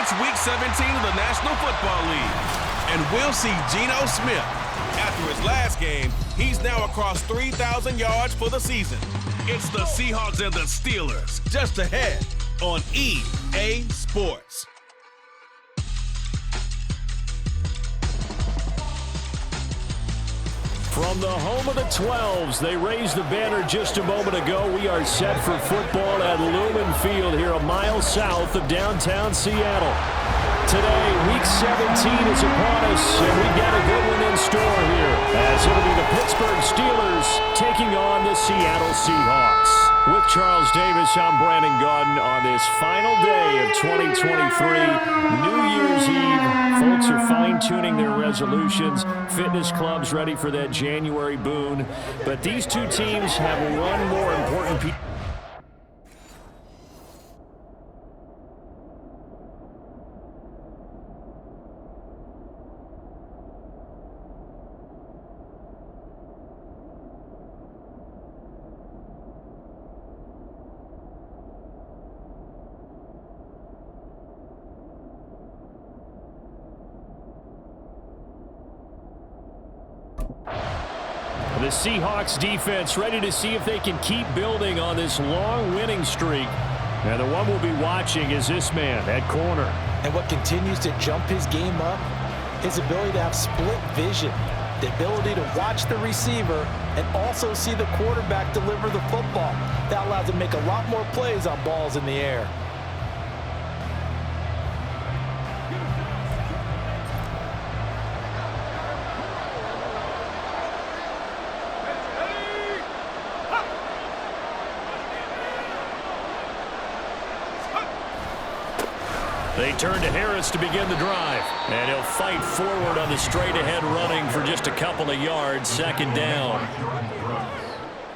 starts Week 17 of the National Football League. And we'll see Geno Smith. After his last game, he's now across 3,000 yards for the season. It's the Seahawks and the Steelers, just ahead on EA Sports. From the home of the 12s, they raised the banner just a moment ago. We are set for football at Lumen Field here a mile south of downtown Seattle. Today, Week 17 is upon us, and we've got a good one in store here, as it'll be the Pittsburgh Steelers taking on the Seattle Seahawks. With Charles Davis, I'm Brandon Gaudin on this final day of 2023, New Year's Eve. Folks are fine-tuning their resolutions. Fitness clubs ready for that January boon. But these two teams have one more important piece. The Seahawks defense ready to see if they can keep building on this long winning streak. And the one we'll be watching is this man at corner. And what continues to jump his game up, his ability to have split vision, the ability to watch the receiver and also see the quarterback deliver the football. That allows him to make a lot more plays on balls in the air. They turn to Harris to begin the drive. And he'll fight forward on the straight-ahead running for just a couple of yards. Second down.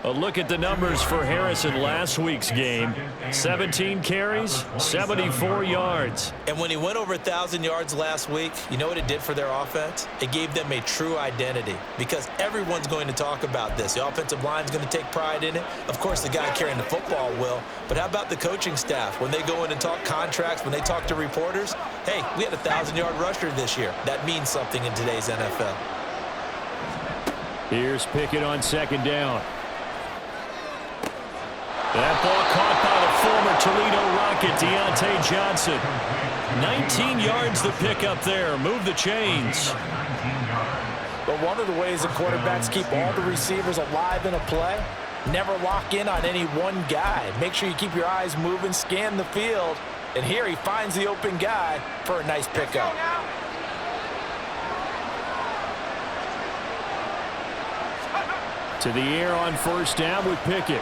A look at the numbers for Harris in last week's game. 17 carries, 74 yards. And when he went over 1,000 yards last week, you know what it did for their offense? It gave them a true identity because everyone's going to talk about this. The offensive line's going to take pride in it. Of course, the guy carrying the football will. But how about the coaching staff? When they go in and talk contracts, when they talk to reporters, hey, we had a 1,000-yard rusher this year. That means something in today's NFL. Here's Pickett on second down. That ball caught by the former Toledo Rocket, Deontay Johnson. 19 yards the pick up there. Move the chains. But one of the ways the quarterbacks keep all the receivers alive in a play, never lock in on any one guy. Make sure you keep your eyes moving, scan the field. And here he finds the open guy for a nice pickup. To the air on first down with Pickett.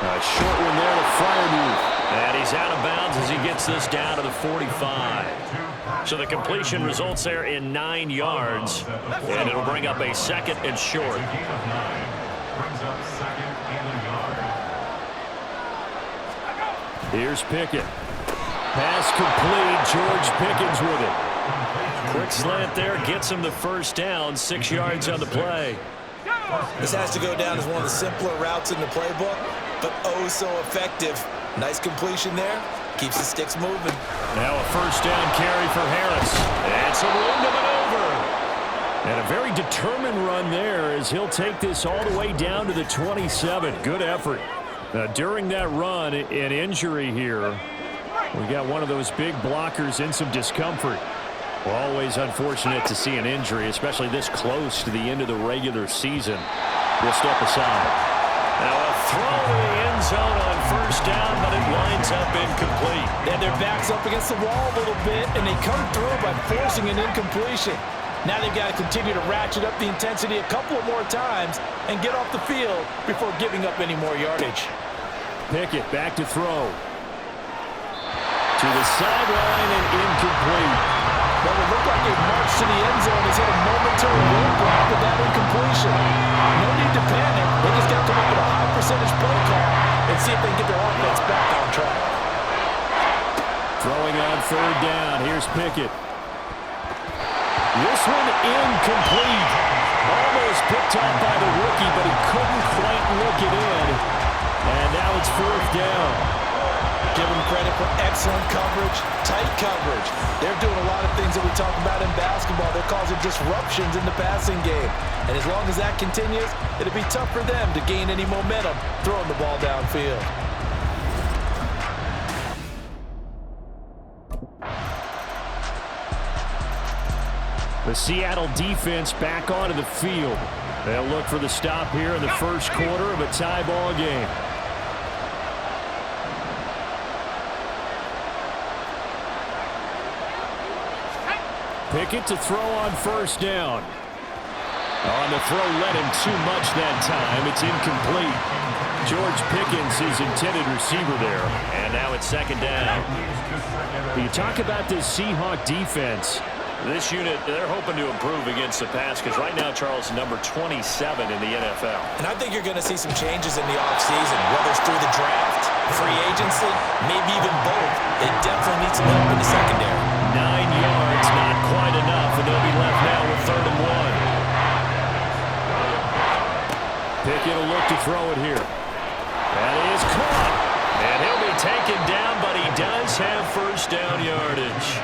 A short one there to Freiermuth. And he's out of bounds as he gets this down to the 45. So the completion results there in 9 yards. And it'll bring up a second and short. Here's Pickett. Pass complete. George Pickens with it. Quick slant there. Gets him the first down. 6 yards on the play. This has to go down as one of the simpler routes in the playbook, but oh so effective. Nice completion there. Keeps the sticks moving. Now a first down carry for Harris. It's a run to maneuver. And a very determined run there as he'll take this all the way down to the 27. Good effort. Now during that run, an injury here. We got one of those big blockers in some discomfort. Well, always unfortunate to see an injury, especially this close to the end of the regular season. We'll step aside. Now a throw in the end zone on first down, but it winds up incomplete. Then their back's up against the wall a little bit, and they come through by forcing an incompletion. Now they've got to continue to ratchet up the intensity a couple of more times and get off the field before giving up any more yardage. Pickett back to throw. To the sideline and incomplete. Well, it looked like a march to the end zone has hit a momentary roadblock with that incompletion. No need to panic. They just got to come up with a high percentage play call and see if they can get their offense back on track. Throwing on third down. Here's Pickett. This one incomplete. Almost picked off by the rookie, but he couldn't quite look it in. And now it's fourth down. Give them credit for excellent coverage, tight coverage. They're doing a lot of things that we talk about in basketball. They're causing disruptions in the passing game. And as long as that continues, it'll be tough for them to gain any momentum throwing the ball downfield. The Seattle defense back onto the field. They'll look for the stop here in the first quarter of a tie ball game. Pickett to throw on first down. On the throw, led him too much that time. It's incomplete. George Pickens, his intended receiver there. And now it's second down. You talk about this Seahawk defense. This unit, they're hoping to improve against the pass because right now, Charles, number 27 in the NFL. And I think you're going to see some changes in the offseason, whether it's through the draft, free agency, maybe even both. They definitely need some help in the secondary. 9 yards, not quite enough, and they'll be left now with 3rd and 1. Pickett will look to throw it here. That is caught. And he'll be taken down, but he does have first down yardage.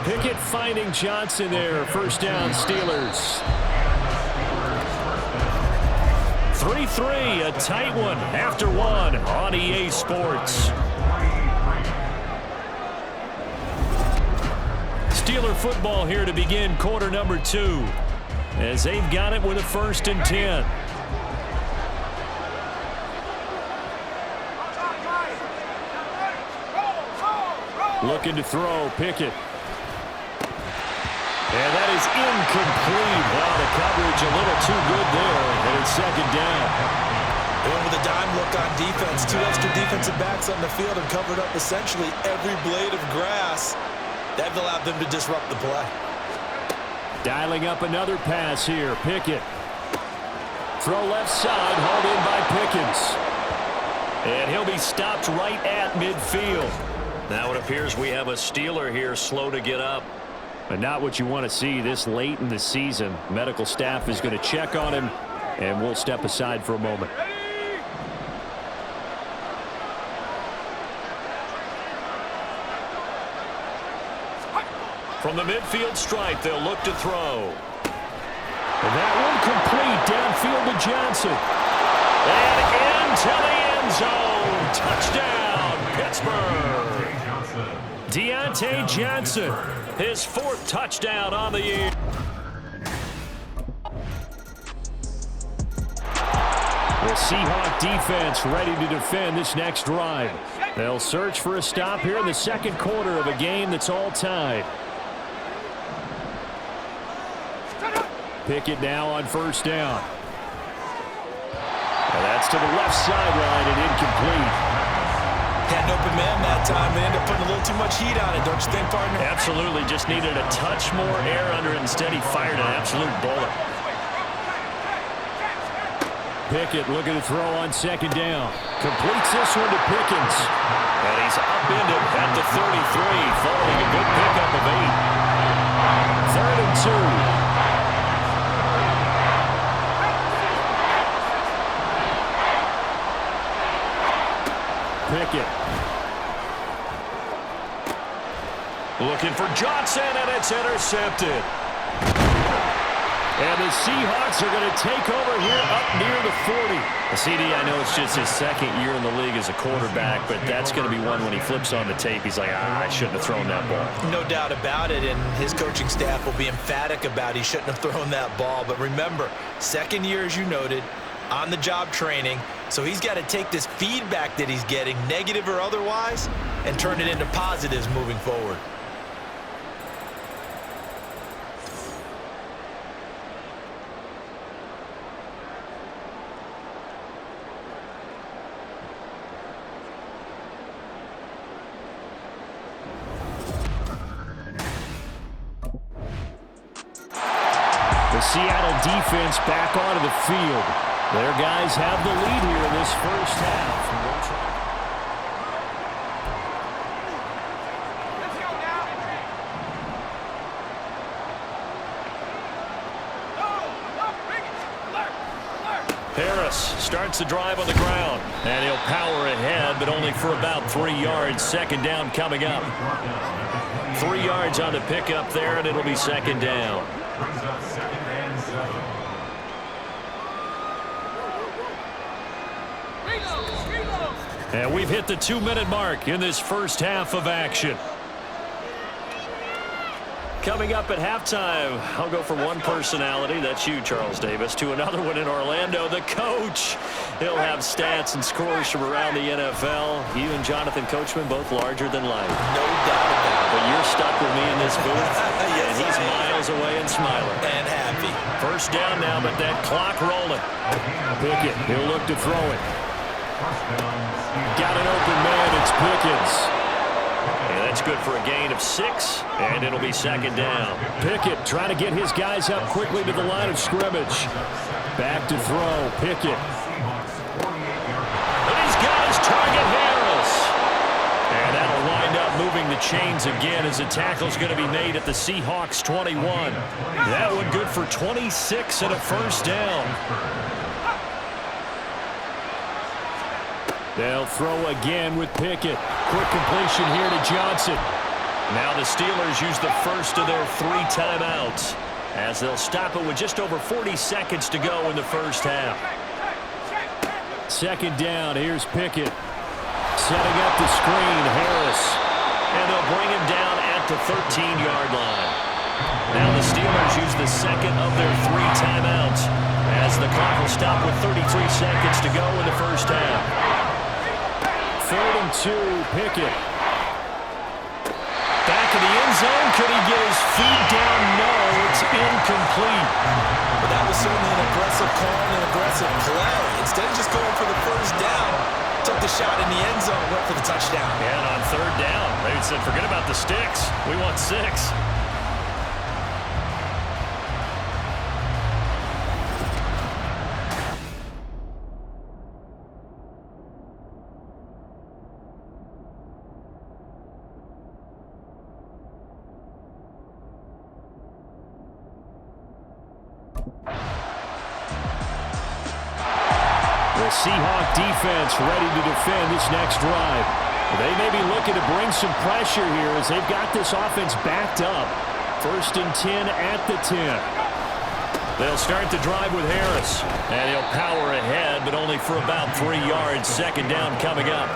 Pickett finding Johnson there. First down, Steelers. 3-3, a tight one after one on EA Sports. Steeler football here to begin quarter number 2 as they've got it with a 1st and 10. Looking to throw, Pickett. And that is incomplete. Wow, the coverage a little too good there, and it's second down. They went with a dime look on defense. 2 extra defensive backs on the field and covered up essentially every blade of grass. That allowed them to disrupt the play. Dialing up another pass here, Pickett. Throw left side, hauled in by Pickens. And he'll be stopped right at midfield. Now it appears we have a Steeler here slow to get up. But not what you want to see this late in the season. Medical staff is going to check on him, and we'll step aside for a moment. From the midfield stripe, they'll look to throw. And that one complete downfield to Johnson. And into the end zone. Touchdown, Pittsburgh. Deontay Johnson, his 4th touchdown on the year. The Seahawk defense ready to defend this next drive. They'll search for a stop here in the second quarter of a game that's all tied. Pickett now on first down. And that's to the left sideline and incomplete. Had an open man that time. They ended up putting a little too much heat on it, don't you think, partner? Absolutely. Just needed a touch more air under it. Instead, he fired an absolute bullet. Pickett looking to throw on second down. Completes this one to Pickens. And he's upended at the 33, following a good pickup of 8. 3rd and 2. Pickett. Looking for Johnson, and it's intercepted. And the Seahawks are going to take over here up near the 40. CD, I know it's just his 2nd year in the league as a quarterback, but that's going to be one when he flips on the tape. He's like, I shouldn't have thrown that ball. No doubt about it, and his coaching staff will be emphatic about he shouldn't have thrown that ball. But remember, 2nd year, as you noted, on-the-job training. So he's got to take this feedback that he's getting, negative or otherwise, and turn it into positives moving forward. The Seattle defense back onto the field. Their guys have the lead here in this first half. Harris starts the drive on the ground. And he'll power ahead, but only for about 3 yards. Second down coming up. 3 yards on the pickup there, and it'll be second down. And we've hit the 2-minute mark in this first half of action. Coming up at halftime, I'll go from one personality, that's you, Charles Davis, to another one in Orlando, the coach. He'll have stats and scores from around the NFL. You and Jonathan Coachman, both larger than life. No doubt about it. But you're stuck with me in this booth, yes, and he's miles away and smiling. And happy. First down now, but that clock rolling. Pickett, he'll look to throw it. Got an open man, it's Pickens. And that's good for a gain of 6, and it'll be second down. Pickett trying to get his guys up quickly to the line of scrimmage. Back to throw, Pickett. And he's got his target, Harris. And that'll wind up moving the chains again as the tackle's going to be made at the Seahawks 21. That one good for 26 and a first down. They'll throw again with Pickett. Quick completion here to Johnson. Now the Steelers use the first of their 3 timeouts as they'll stop it with just over 40 seconds to go in the first half. Second down, here's Pickett. Setting up the screen, Harris. And they'll bring him down at the 13-yard line. Now the Steelers use the second of their 3 timeouts as the clock will stop with 33 seconds to go in the first half. 3rd and 2, Pickett. Back in the end zone. Could he get his feet down? No, it's incomplete. But that was certainly an aggressive call and an aggressive play. Instead of just going for the first down, took the shot in the end zone, went for the touchdown. And on 3rd down, they said, forget about the sticks. We want 6. The Seahawk defense ready to defend this next drive. They may be looking to bring some pressure here as they've got this offense backed up. 1st and 10 at the 10. They'll start the drive with Harris. And he'll power ahead, but only for about 3 yards. Second down coming up.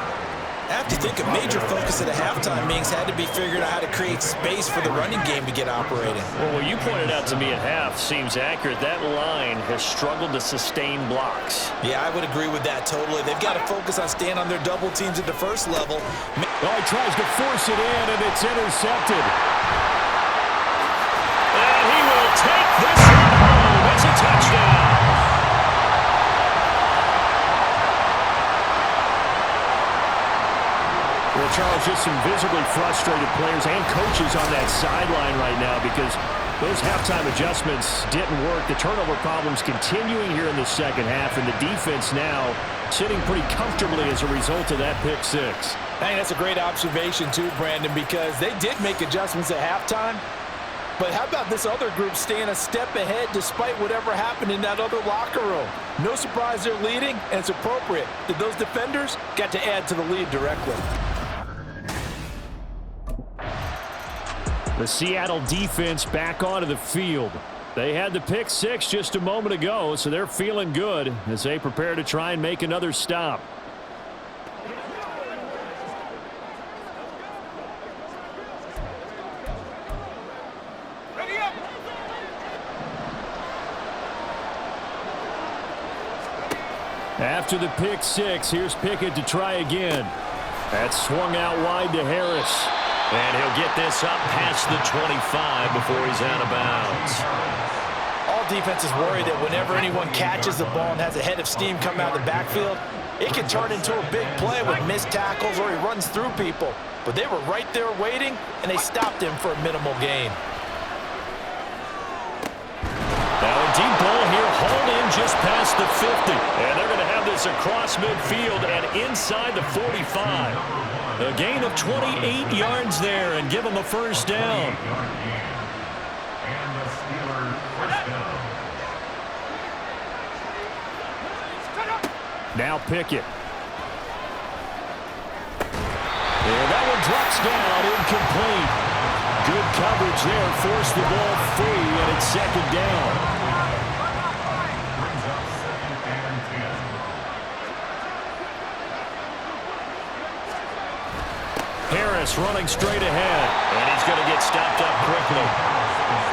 I have to think a major focus at the halftime meetings had to be figuring out how to create space for the running game to get operating. Well, what you pointed out to me at half seems accurate. That line has struggled to sustain blocks. Yeah, I would agree with that totally. They've got to focus on staying on their double teams at the first level. Oh, he tries to force it in, and it's intercepted. And he will take this one home. It's a touchdown. Well, Charles, just some visibly frustrated players and coaches on that sideline right now because those halftime adjustments didn't work. The turnover problems continuing here in the second half, and the defense now sitting pretty comfortably as a result of that pick 6. I think that's a great observation too, Brandon, because they did make adjustments at halftime. But how about this other group staying a step ahead despite whatever happened in that other locker room? No surprise they're leading, and it's appropriate that those defenders got to add to the lead directly. The Seattle defense back onto the field. They had the pick 6 just a moment ago, so they're feeling good as they prepare to try and make another stop. After the pick 6, here's Pickett to try again. That's swung out wide to Harris. And he'll get this up past the 25 before he's out of bounds. All defenses worry that whenever anyone catches the ball and has a head of steam come out of the backfield, it can turn into a big play with missed tackles or he runs through people. But they were right there waiting, and they stopped him for a minimal gain. Now a deep ball here, hauled in just past the 50. And they're going to have this across midfield and inside the 45. A gain of 28 yards there and give them a first down. Now Pickett. And that one drops down, incomplete. Good coverage there, forced the ball free, and it's second down. Harris running straight ahead, and he's going to get stopped up quickly.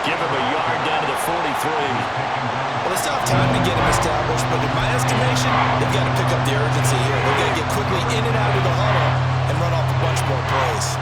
Give him a yard down to the 43. Well, they still have time to get him established, but in my estimation, they've got to pick up the urgency here. They've got to get quickly in and out of the huddle and run off a bunch more plays.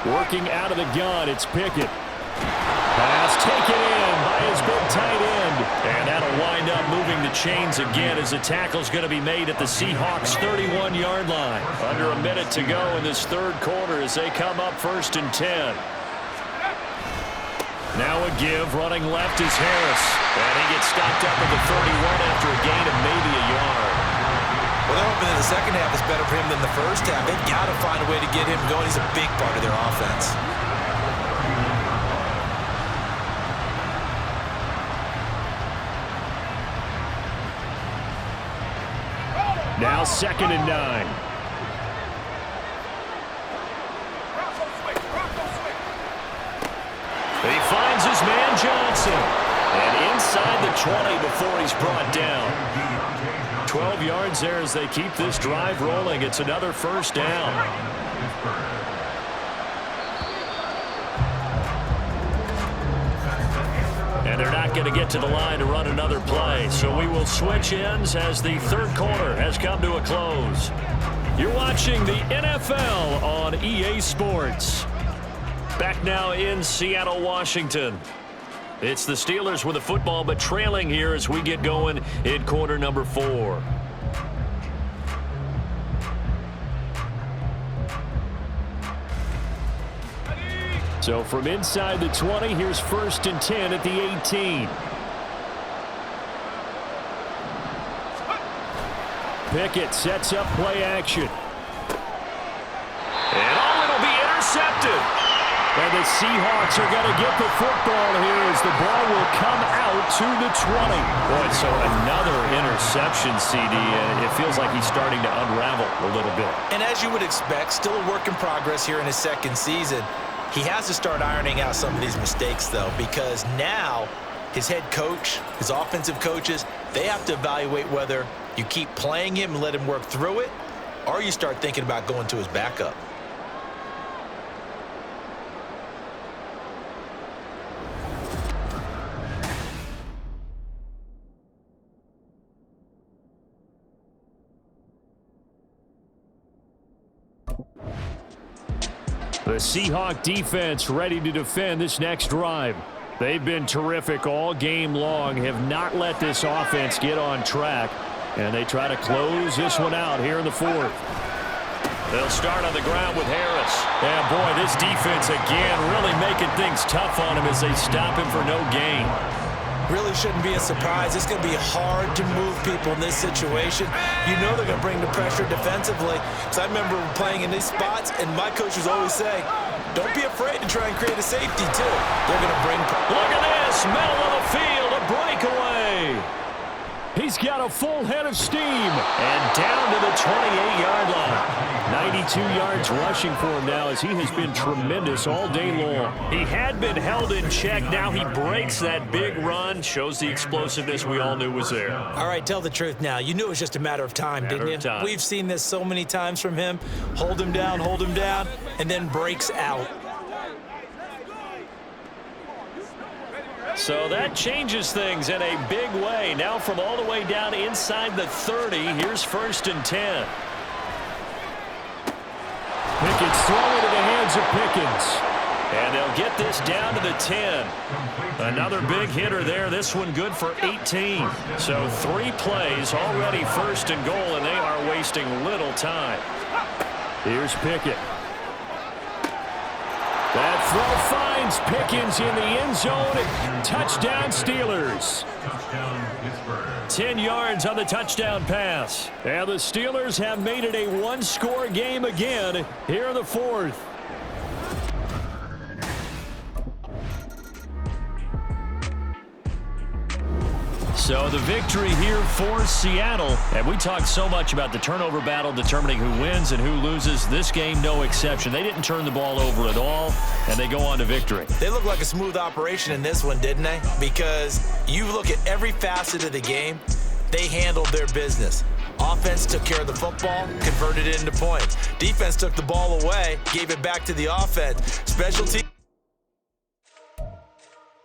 Working out of the gun, it's Pickett. Pass taken in by his big tight end. And that'll wind up moving the chains again as the tackle's going to be made at the Seahawks' 31-yard line. Under a minute to go in this third quarter as they come up 1st and 10. Now a give, running left is Harris. And he gets stopped up at the 31 after a gain of maybe a yard. Well, they're hoping that the second half is better for him than the first half. They've got to find a way to get him going. He's a big part of their offense. Now 2nd and 9. He finds his man Johnson. And inside the 20 before he's brought down. 12 yards there as they keep this drive rolling. It's another first down. And they're not going to get to the line to run another play. So we will switch ends as the third quarter has come to a close. You're watching the NFL on EA Sports. Back now in Seattle, Washington. It's the Steelers with the football, but trailing here as we get going in quarter number 4. So from inside the 20, here's 1st and 10 at the 18. Pickett sets up play action. And it'll be intercepted. And the Seahawks are going to get the football here as the ball will come out to the 20. Boy, so another interception, CD, and it feels like he's starting to unravel a little bit. And as you would expect, still a work in progress here in his second season. He has to start ironing out some of these mistakes, though, because now his head coach, his offensive coaches, they have to evaluate whether you keep playing him and let him work through it, or you start thinking about going to his backup. The Seahawk defense ready to defend this next drive. They've been terrific all game long, have not let this offense get on track, and they try to close this one out here in the 4th. They'll start on the ground with Harris. And boy, this defense again really making things tough on him as they stop him for no gain. Really shouldn't be a surprise. It's going to be hard to move people in this situation. You know they're going to bring the pressure defensively. Because I remember playing in these spots, and my coaches always say, don't be afraid to try and create a safety, too. They're going to bring... Look at this, middle of the field, a breakaway. He's got a full head of steam. And down to the 28-yard line. 92 yards rushing for him now as he has been tremendous all day long. He had been held in check. Now he breaks that big run. Shows the explosiveness we all knew was there. All right, tell the truth now. You knew it was just a matter of time, didn't you? We've seen this so many times from him. Hold him down, and then breaks out. So that changes things in a big way. Now from all the way down inside the 30, here's 1st and 10. Pickett's throwing to the hands of Pickens. And they'll get this down to the 10. Another big hitter there. This one good for 18. So 3 plays already 1st and goal, and they are wasting little time. Here's Pickett. That throw finds Pickens in the end zone. Touchdown Steelers. 10 yards on the touchdown pass. And the Steelers have made it a one-score game again here in the 4th. So the victory here for Seattle. And we talked so much about the turnover battle determining who wins and who loses. This game, no exception. They didn't turn the ball over at all, and they go on to victory. They look like a smooth operation in this one, didn't they? Because you look at every facet of the game, they handled their business. Offense took care of the football, converted it into points. Defense took the ball away, gave it back to the offense. Special teams